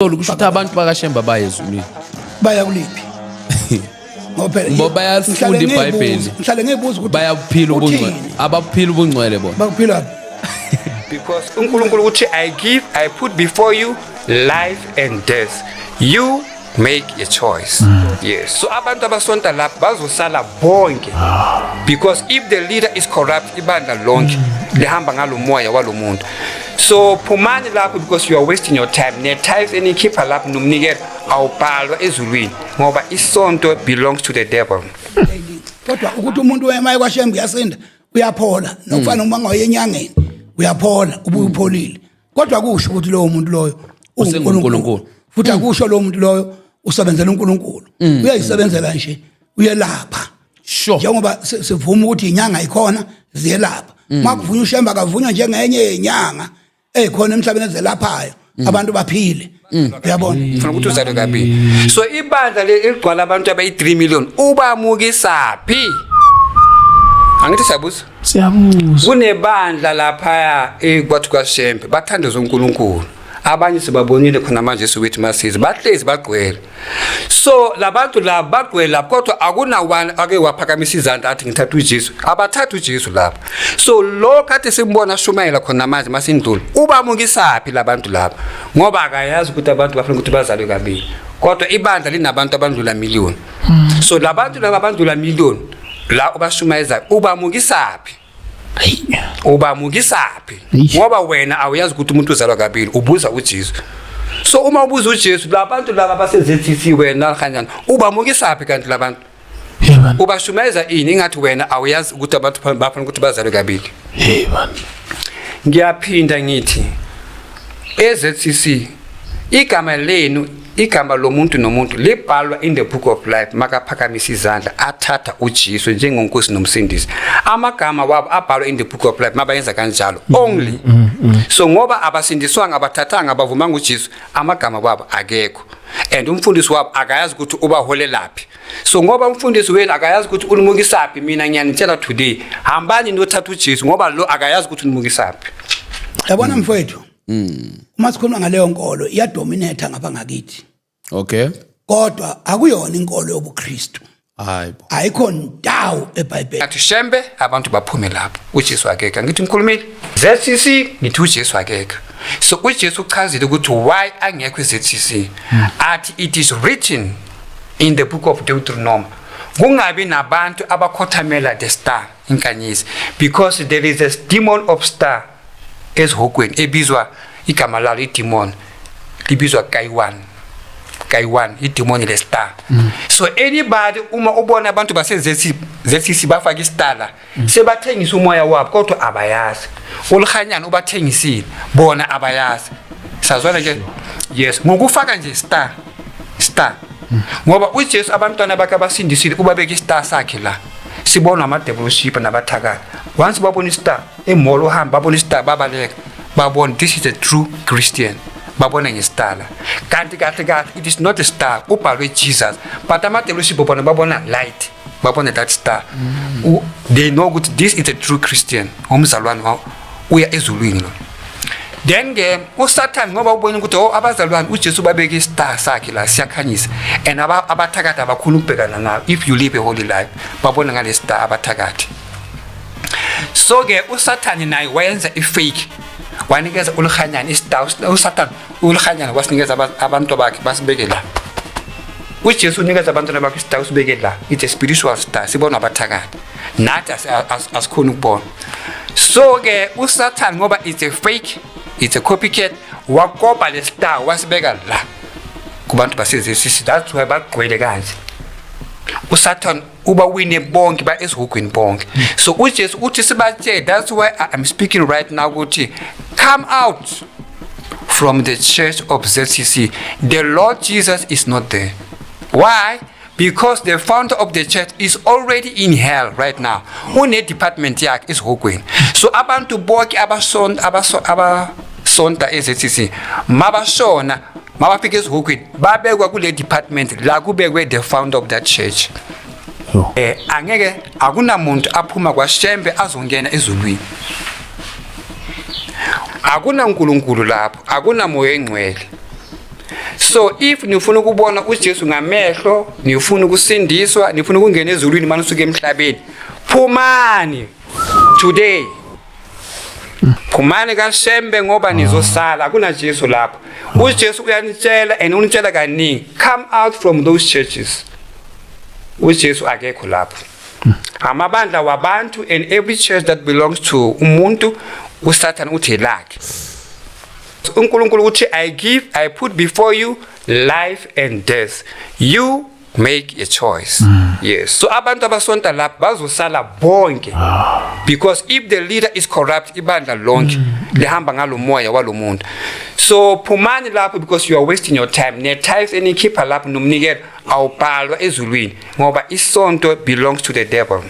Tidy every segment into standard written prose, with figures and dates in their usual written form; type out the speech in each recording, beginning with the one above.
Kusho ukuthi abantu bakaShemba bayezulwini. Baya kuliphi? Ngoba bayalifunda iBhayibheli. Ngihlale ngibuza ukuthi bayaphila ubungcwele. Abaphila ubungcwele bona. Bakuphila. Because uNkulunkulu uthi I put before you life and death. You make a choice. Yes. So abantu abasonta lapha bazosala bonke. Because if the leader is corrupt, ibandla lonke lihamba ngalomoya walomuntu. So phumani lapho because you are wasting your time. Ne tithes enikhipha lapho nomnikelo awubhalwa ezulwini ngoba isonto belongs to the devil. Kodwa ukuthi umuntu wemaye kwaShemba uyasinda uyaphola nokufana uma ngoyenyangeni uyaphola ubuyipholile. Kodwa kusho ukuthi lowo muntu loyo uNkulunkulu. Futhi akusho lowo muntu loyo usebenzela uNkulunkulu. Uyayisebenzela nje uyelapha. Sure. Njengoba sivuma ukuthi inyanga ikhona ziyelapha. Makuvunywa uShemba akavunywa njengenye yenyanga ekhona emhlabeni ezelaphayo abantu baphile. Uyabona? Ufuna ukuthi uzale kabili. So ibandla eligcwala abantu abayi3 million ubamukisa phi? Angithi siyabuza? Siyabuza. Kunebandla lapha ekwathi kwaShemba bathandaza uNkulunkulu. Abanye sibabonile khona manje siwithi masizi bahlezi bagcwele. So labantu la bagcwele lapho kodwa akunawani ake waphakamisa izandla athi ngithatha uJesu. Abathatha uJesu lapha. So lo kade simbona shumayela khona manje masindlula. Ubamukisa phi labantu lapha? Ngoba akayazi ukuthi abantu bafuna ukuthi bazalwe kabili. Kodwa ibandla linabantu abandlula million. So labantu laba abandlula million la ubashumayeza ubamukisa phi? Ubamukisa phi? Ngoba wena awuyazi ukuthi umuntu uzalwa kabili ubuza uJesu. So uma ubuza uJesu labantu laba basezethisi wena kanjani ubamukisa phi kanti labantu? Yebo. Ubashumayeza ini ngathi wena awuyazi ukuthi abantu bafuna ukuthi bazalwe kabili. Yebo. Ngiyaphinda ngithi ezethisi igama lenu igama lomuntu nomuntu libhalwa in the book of life makaphakamisa izandla athatha uJesu njengonkosi nomsindisi amagama wabo abhalwa in the book of life mabayenza kanjalo only so ngoba abasindiswanga abathathanga abavumanga uJesu amagama wabo akekho and umfundisi wabo akayazi ukuthi ubahole laphi so ngoba umfundisi wenu akayazi ukuthi unimukisaphi mina ngiyanitshela today hambani nothatha uJesu ngoba lo akayazi ukuthi unimukisaphi yabona mfowethu uma sikhuluma ngaleyo nkolo iyadominate ngapha ngakithi. Okay. Kodwa akuyona inkolo yobuKristu. Hayibo. Ayikho ndawo eBhayibheli. Athi Shembe abantu baphume lapho uJesu akekho ngithi ngikhulumile ZCC ngithi uJesu akekho so uJesu uchazile ukuthi why angekho eZCC athi it is written in the book of Deuteronomy kungabi nabantu abakhothamela the star inkanyezi because there is a demon of star ezihokweni ebizwa igama lalo idemon libizwa Kaiwan idemon le star so anybody uma ubona abantu basezethisi bafaka istar sebathengisa umoya wabo kodwa abayazi ulikhanyana ubathengisile bona abayazi sazwana nje yes ngokufaka nje star ngoba uJesu abantwana bakhe abasindisile ubabeka istar sakhe la sibona ama devilship nabathakala once babona istar emall uhamba babona istar babaleka babona this is a true Christian babona ngestar kanti kahle it is not a star ubhalwe Jesus but ama devilship babona light babona that star they know that this is a true Christian umzalwane uya ezulwini lo then ke uSatan ngoba ubona ukuthi abazalwane uJesu babeka istar sakhe la siyakhanyisa and abathakathi abakhulu ukubhekana nayo if you live a holy life babona ngale star abathakathi so ke uSatan naye wenza ifake wanikeza ulikhanyana istar uSatan ulikhanyana wasinikeza abantu bakhe basibeke la uJesu unikeza abantu bakhe istar usibeke la it's a spiritual star sibona abathakathi nathi asikhona ukubona so ke uSatan ngoba it's a fake it's a copycat wakopa le star wasibeka la kubantu basezethisi that's why bagcwele kanje uSatan uba wine bonke ba ezihogweni bonke so uJesu uthi sibathe that's why I'm speaking right now ukuthi come out from the church of ZCC the Lord Jesus is not there why because the founder of the church is already in hell right now une department yakhe ezihogweni so abantu bonke abasonta eZCC mabashona mabafika ezihogweni babekwa kule department la kubekwe the founder of that church angeke akunamuntu aphuma kwaShembe azongena ezulwini akuna uNkulunkulu lapho akuna moya engcwele So if nifuna ukubona uJesu ngamehlo, nifuna ukusindiswa, nifuna ukungena ezulwini manje usuke emhlabeni, phumani today. Phumani kaShembe ngoba nizosala kuna Jesu lapho. uJesu uyanitshela and unitshela kaningi, come out from those churches. uJesu akekho lapho. Amabandla wabantu, and every church that belongs to umuntu uSatan uthi lakhe. uNkulunkulu uthi I put before you life and death. You make a choice. Yes. So abantu abasonta lapho bazosala bonke. Because if the leader is corrupt, ibandla lonke lihamba ngalomoya walomuntu. So phumani lapho because you are wasting your time. Ne tithes enikhipha lapho nomnikelo awubhalwa ezulwini ngoba isonto belongs to the devil.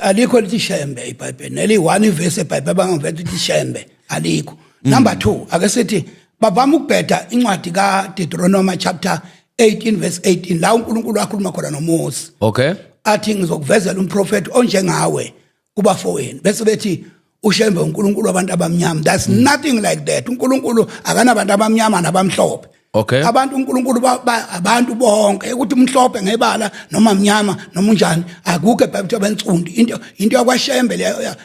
Alikho lithi Shembe eBhayibheli. Neli one verse eBhayibheli bangavethu lithi Shembe alikho. Number 2, ake sithi bavama ukubheda incwadi kaDeuteronomy chapter 18 verse 18 la uNkulunkulu wakhuluma khona noMose. Okay. Athi ngizokuvezela umprofeti onjengawe kubafowenu. Bese bethi uShembe uNkulunkulu wabantu abamnyama. There's nothing like that. uNkulunkulu akana abantu abamnyama nabamhlophe. Okay. Abantu uNkulunkulu abantu bonke ukuthi umhlophe ngebala noma mnyama noma unjani akukho eBhayibheli abantsundu into yakwaShembe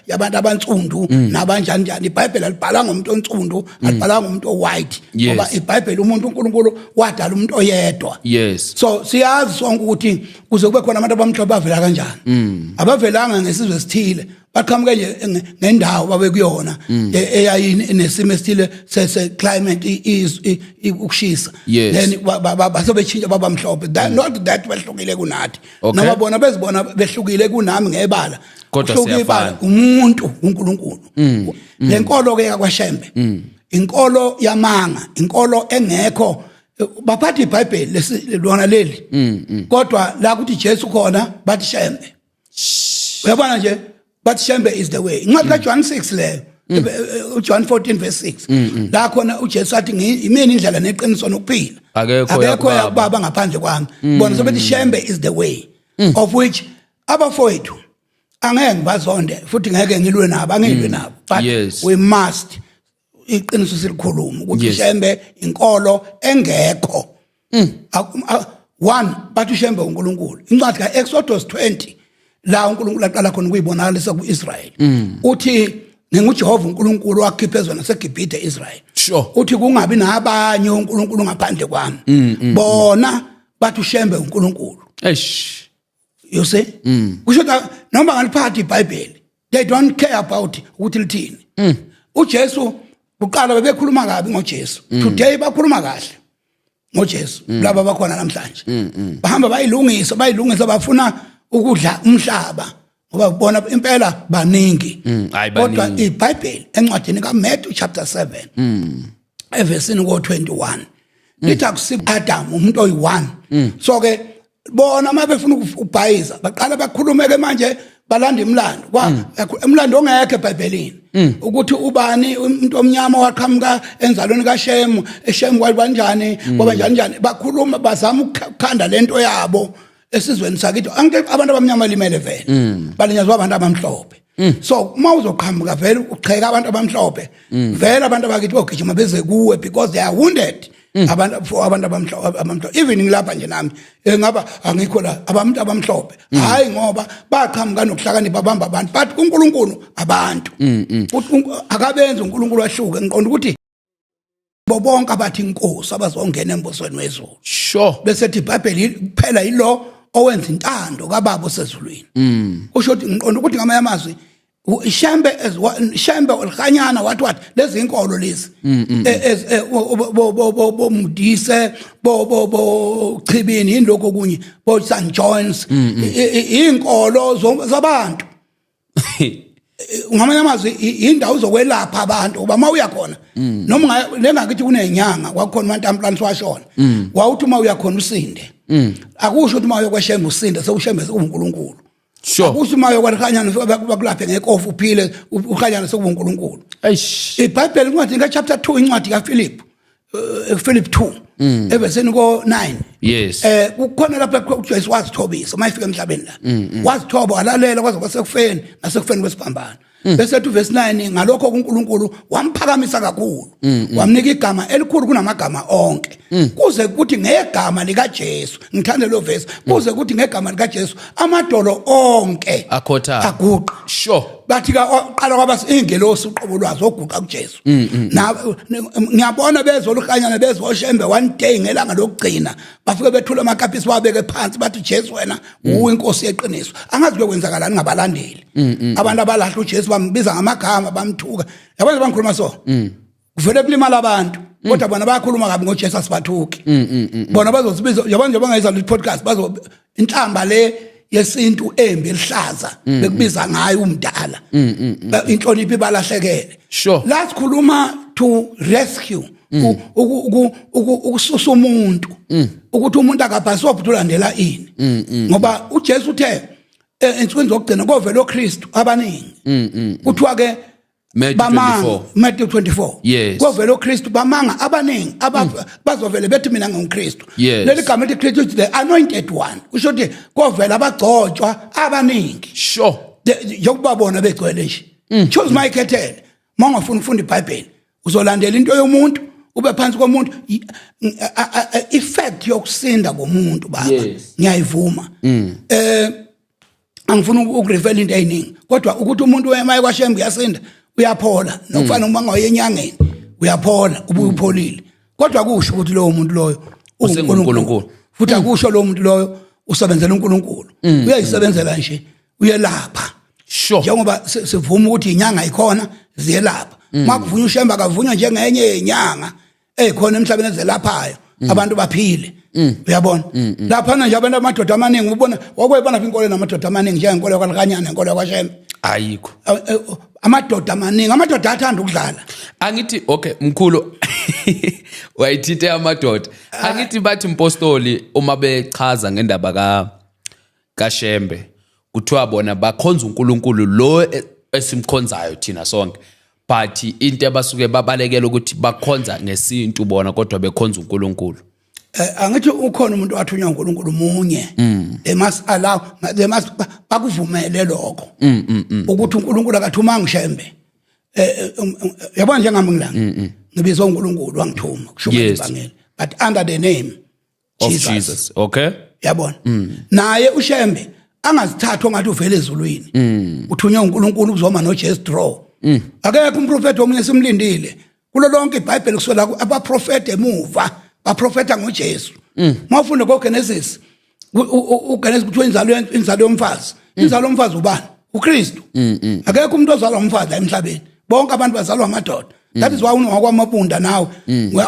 yabantu abantsundu nabanjani njani iBhayibheli alibhala ngomuntu ontsundu alibhala ngomuntu white ngoba iBhayibheli umuntu uNkulunkulu wadala umuntu oyedwa. Yes. So siyazi sonke ukuthi kuze kube khona abantu abamhlophe bavela kanjani abavelanga ngesizwe esithile baqhamuke nje ngendawo babe kuyona eyayini nesimo esithile se climate ukushisa then basobechinja baba mhlophe not that behlukile kunathi noma bona bezibona behlukile kunami ngebala kodwa siyafana umuntu uNkulunkulu lenkolo ke yakwaShembe inkolo yamanga inkolo engekho baphathi iBhayibheli lona leli kodwa la kuthi Jesu khona bathi Shembe uyabona nje but Shembe is the way. Incwadi kaJohn 6 leyo. John 14 verse 6. La khona uJesu athi imini indlela neqiniso nokuphila. Akekho yakubaba ngaphandle kwami. Bona sobethi Shembe is the way of which abafowethu angeke ngibazonde futhi ngeke ngilwe nabo angilwe nabo. But we must iqiniso silikhuluma ukuthi Shembe inkolo engekho. One bathi Shembe uNkulunkulu. Incwadi kaExodus 20 la uNkulunkulu aqala khona ukuyibonakalisa kuIsrael uthi nginguJehova uNkulunkulu wakhiphezwa naseGibhithe Israel uthi kungabi nabanye uNkulunkulu ngaphandle kwami bona bathi uShembe uNkulunkulu you see kusho noma ngaliphatha iBhayibheli they don't care about ukuthi lithini uJesu uqala bebekhuluma kabi ngoJesu today bakhuluma kahle ngoJesu laba bakhona namhlanje bahamba bayilungisa bafuna ukudla umhlaba ngoba ubona impela baningi kodwa iBhayibheli encwadini kaMatthew chapter 7 evesini ko21 lithi akusikho Adam umuntu oyi1 so ke bona mabefuna ukubhayiza baqala bakhulume ke manje balanda imlando umlando ongekho eBhayibhelini ukuthi ubani umuntu omnyama waqhamuka enzalweni kaShem eShem wabanjani ngoba njani bakhuluma bazama ukukhanda lento yabo esizweni sakithi abantu abamnyama limele vele balinyazwa abantu abamhlophe so mawuzoqhamuka vele ucheka abantu abamhlophe vele abantu abakithi bogijima beze kuwe because they are wounded abantu abamhlophe even ngilapha nje nami ngaba angikho la abantu abamhlophe hayi ngoba baqhamuka nokuhlakanipha babamba abantu but uNkulunkulu abantu akabenza uNkulunkulu wahluke ngiqonda ukuthi bonke abathi inkosi abazongena embusweni wezulu bese thi iBhayibheli kuphela yilo owenza intando kababa osezulwini usho ukuthi ngiqonda ukuthi ngamanye amazwi Shembe olkhanyana wathi lezi inkolo lezi bo Mudise bo Chibini indloko okunye bo St John's inkolo zabantu ngamanye amazwi indawo zokwelapha abantu uba mawuya khona noma lengakithi kunenyanga kwakhona uMantamplani washona wawuthi uma uya khona usinde akusho ukuthi uma uyokwashembe usinde sewushembe uNkulunkulu akusho uma uyokwalikhanyana bakulaphe ngekofu uphile ukhanyana sekuNkulunkulu iBhayibheli incwadi kaChapter 2 incwadi kaPhilip Philip 2 eveseni ko9 kukhona lapha uJesu wazithobisa mayifika emhlabeni la wazithoba walalela kwaze kwasekufeni nasekufeni kwesiphambano bese ethi verse 9 ngalokho uNkulunkulu wamphakamisa kakhulu wamnika igama elikhulu kunamagama onke kuze kuthi ngegama lika Jesu ngithanda lo verse kuze kuthi ngegama lika Jesu amadolo onke akhotha aguqa sure bathi qala kwabasingelosi uqobo lwazo oguqa kuJesu na ngiyabona bezolukhanyana bezoshembe one day ngelanga lokugcina bafike bethula amakapisi babeke phansi bathi Jesu wena uyinkosi yeqiniso angazi lokwenzakalani ngabalandeli abantu abalahla uJesu bambiza ngamagama bamthuka yabona bangikhuluma so kuvele kulimala abantu kodwa bona bayakhuluma kabi ngoJesu asibathuki bona bazosibiza yabona njengoba ngayizwa le podcast bazo inhlamba le yesintu embi elihlaza bekubiza ngayo umdala inhlonipho ibalahlekele sure la sikhuluma to rescue ukususa umuntu ukuthi umuntu akabhaswa ukulandela ini ngoba uJesu uthe ensukwini zokugcina kovela oKristu abaningi kuthiwa ke Matthew 24 yes kovela oKristu bamanga abaningi bazovele bethi mina ngumKristu leli gama lithi Kristu the anointed one kusho ukuthi kovela abagcotshwa abaningi sure yokubabona begcwele nje choose my khethele mangafuna ukufunda iBhayibheli uzolandela into yomuntu ube phansi komuntu effect yokusinda komuntu baba ngiyayivuma angifuna ukurevela into eyiningi kodwa ukuthi umuntu emaye kwaShem uyasinda uyaphola nokufana uma ngayenyangeni uyaphola ubuye upholile kodwa kusho ukuthi lowo muntu loyo uNkulunkulu futhi akusho lowo muntu loyo usebenzela uNkulunkulu uyayisebenzela nje uyelapha sure njengoba sivuma ukuthi inyanga ikhona ziyelapha makuvunywa uShemba akavunywa njengenye yenyanga ekhona emhlabeni ezelaphayo abantu baphile uyabona lapha nje abantu amadoda amaningi ubona wakwebona inkolo namadoda amaningi njengenkolo yakwaNkanyana nenkolo yakwaShemba ayikho amadoda amaningi amadoda athanda ukudlala angithi okay mkhulu wayithithe amadoda angithi bathi impostoli uma bechaza ngendaba kaShembe kuthiwa bona bakhonza uNkulunkulu lo esimkhonzayo thina sonke but into abasuke babalekela ukuthi bakhonza ngesintu bona kodwa bekhonza uNkulunkulu angithi ukhona umuntu wathunywa uNkulunkulu munye they must allow they must bakuvumele lokho ukuthi uNkulunkulu akathumanga uShembe yabona njengami ngilanga ngibizwa uNkulunkulu wangithuma kusho ibangela but under the name of Jesus okay yabona naye uShembe angazithatha ngathi uvele ezulwini uthunywa uNkulunkulu kuzoma noJesu draw akekho umprofeti omunye simlindile kulo lonke iBhayibheli kuswela abaprofeti emuva baprofeta ngoJesu mawufunda koGenesis uGenesis kuthiwa inzalo yomfazi inzalo yomfazi ubani uKristu akekho umuntu ozalwa umfazi emhlabeni bonke abantu bazalwa amadoda that is why unowakwamabunda nawe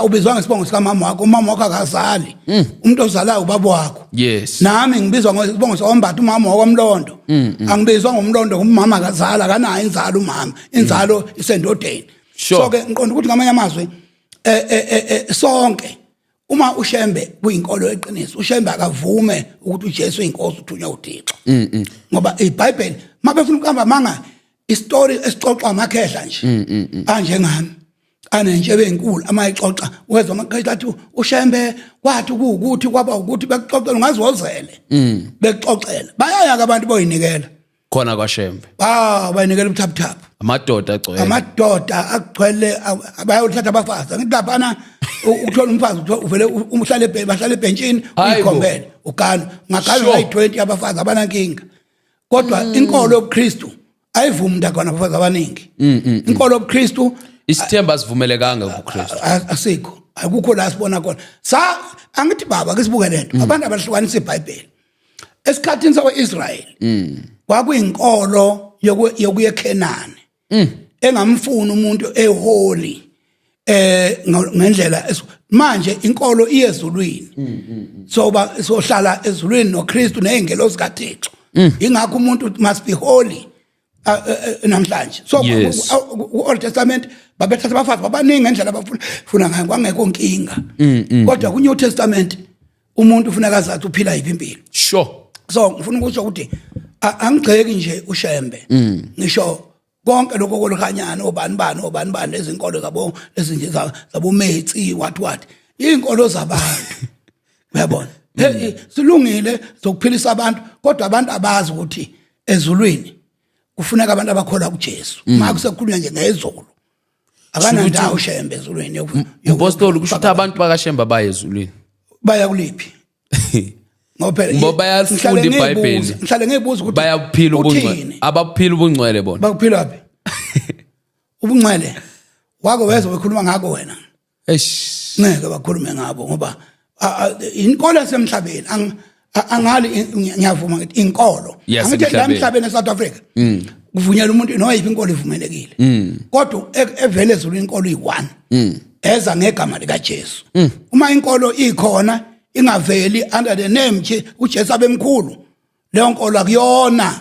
ubizwa ngesibongo sika mama wakho umama wakho akazali umuntu ozalayo ubaba wakho yes nami ngibizwa ngesibongo soMbatha umama wakwamlondo angibizwa ngomlondo umama akazala kanayo inzalo umama inzalo isendodeni so ke ngiqonda ukuthi ngamanye amazwi sonke uma uShembe kuyinkolo eqiniso uShembe akavume ukuthi uJesu uyinkosi uthunywa uThixo ngoba iBhayibheli mabefuna ukuhamba manga istory esixoxa amakhehla nje anje ngami anentshebe enkulu amayixoxa wezwa amakhehla athi uShembe kwathi ukuthi kwaba ukuthi bekuxoxela ungazozele bekuxoxela bayaya abantu boyinikela khona kwaShembe bayinikela ubuthaphuthaphu amadoda agcwele bayawuthatha abafazi ngithi laphana ukuthola umfazi uvele umhlale bahlala ebhentsini uyikhombele ugana ngagana ayi20 abafazi abanankinga kodwa inkolo yobuKristu ayivumi ndakona abafazi abaningi inkolo yobuKristu isithemba sivumelekanga kuKristu asikho akukho la sibona khona angithi baba ke sibuke lento abantu abahlukanisa iBhayibheli esikhathini saweIsrael kwakuyinkolo yokuye eKhenani engamfuni umuntu eholy ngendlela manje inkolo iyezulwini sohlala ezulwini noKristu nezingelosi kaThixo ingakho umuntu must be holy namhlanje so ku-Old Testament babethatha abafazi babaningi ngendlela abafuna ngayo kwangekho nkinga kodwa ku-New Testament umuntu ufuneka azathi uphila yiphi impilo sure so ngifuna ukusho ukuthi angigceki nje uShembe ngisho konke lokho kolukhanyana obani lezinkolo zabo lezinje zabo Metsi what izinkolo zabantu uyabona silungile zokuphilisa abantu kodwa abantu abazi ukuthi ezulwini kufuneka abantu abakholwa kuJesu manje sekukhulunywa nje ngezolo akanandawo Shembe ezulwini Impostoli kusho ukuthi abantu bakaShembe baya ezulwini baya kuliphi ngoba bayalifunda iBhayibheli ngihlale ngibuza ukuthi bayaphila ubungcwele abaphila ubungcwele bona bakuphila phi ubungcwele wako wezwe bekhuluma ngako wena eish ngeke bakhulume ngabo ngoba inkolo yasemhlabeni angali ngiyavuma ngithi inkolo angithi la emhlabeni eSouth Africa kuvunyelwa umuntu noyiphi inkolo ivumelekile kodwa evele ezulwini inkolo iyi1 eza ngegama lika Jesu uma inkolo ikhona ingaveli under the name nje uJesu abemkhulu leyo nkolo akuyona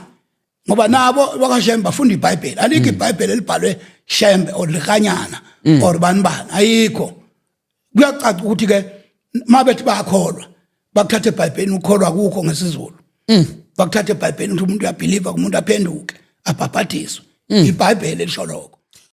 ngoba nabo bakaShembe bafunda iBhayibheli alikho iBhayibheli elibhalwe Shembe or likanyana or banibani ayikho kuyacaca ukuthi ke mabethi bakholwa bakuthatha eBhayibhelini ukholwa kukho ngesizulu bakuthatha eBhayibhelini ukuthi umuntu uyabelieve umuntu aphenduke abhabhadiswe iBhayibheli lisho lokho